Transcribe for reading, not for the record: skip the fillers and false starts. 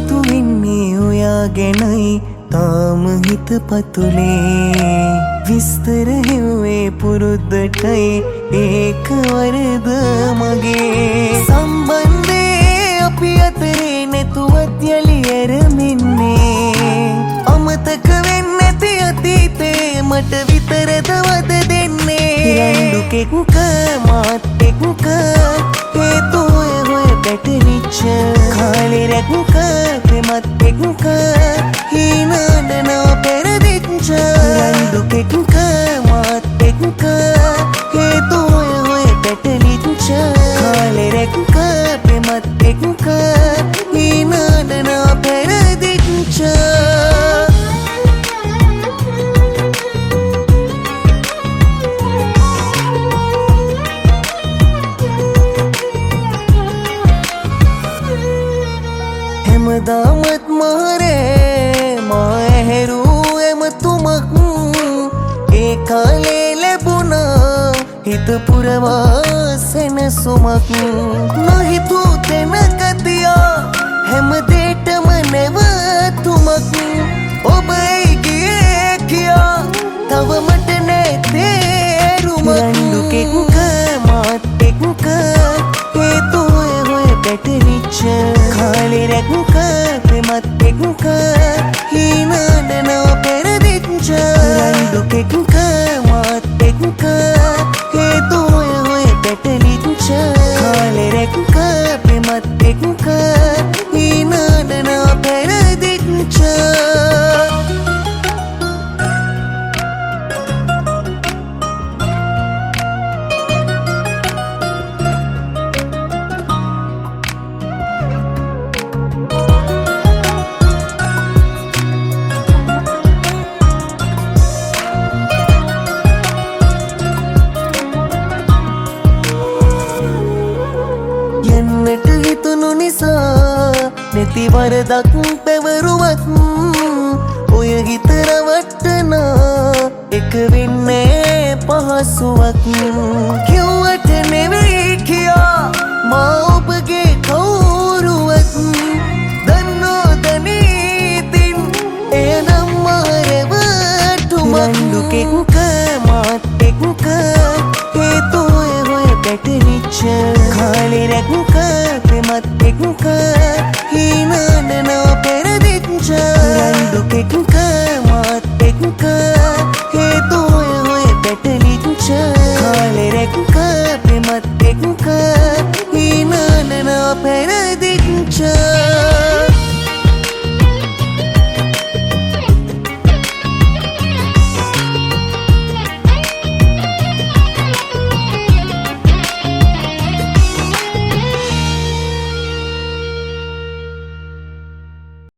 මතු වෙන්නේ ඔයා ගැනයි තාම හිත පතුලේ විස්තර හෙව්වේ පුරුද්දටයි ඒක වරද මගේ සම්බන්ධේ අපි අතරේ නැතුවත් යලි ඇරෙන්නේ අමතක වෙන්නේ නැති අතීතේ මට විතරද වද දෙන්නේ රණ්ඩුකෙක්ක මාත් එක්ක හේතු හොය පැටලිච්ච කාලේ රැක්ක ප්‍රේමත් එක්ක හීනඩනවා පෙරදිච්ච රණ්ඩුකෙක්ක මාත් එක්ක හේතු හොය පැටලිච්ච කාලේ රැක්ක ප්‍රේමත් එක්ක හීනඩනවා පෙරදිච්ච හැමදාමත් මාරේ මා ඇහැරූ එමතුමක් ඒ කාලේ ලැබුණා හිත පුරවා සෙනසුමක් නොහිතූ තැනක තියා හැමදේටම නැවතුමක් ඔබ ඇයි ගියේ කියා තව මට නෑ තේරුමක් රණ්ඩුකෙක්ක මාත් එක්ක හේතු හොය පැටලිච්ච කාලේ රැක්ක ප්‍රේමත් එක්ක හීනඩනවා පෙරදිච්ච රණ්ඩුකෙක්ක මාත් එක්ක හේතු හොය පැටලිච්ච කාලේ රැක්ක ප්‍රේමත් එක්ක හීනඩනවා පෙරදිච්ච යන්නට හිතුණු නිසා නැති වරදක් පැවරුවත් ඔය හිත රවට්ටනා එක වෙන්නේ පහසුවක් කිව්වට නෙවෙයි කියා මා ඔබගේ කවුරුවත් දන්නෝ දනීතින් එනම් මාරවටුමක් රණ්ඩුකෙක්ක මාත් එක්ක හේතු හොය පැටලිච්ච කාලේ රැක්ක ප්‍රේමත් එක්ක හීනඩනවා පෙරදිච්ච රණ්ඩුකෙක්ක මාත් එක්ක හේතු හොය පැටලිච්ච කාලේ රැක්ක ප්‍රේමත් එක්ක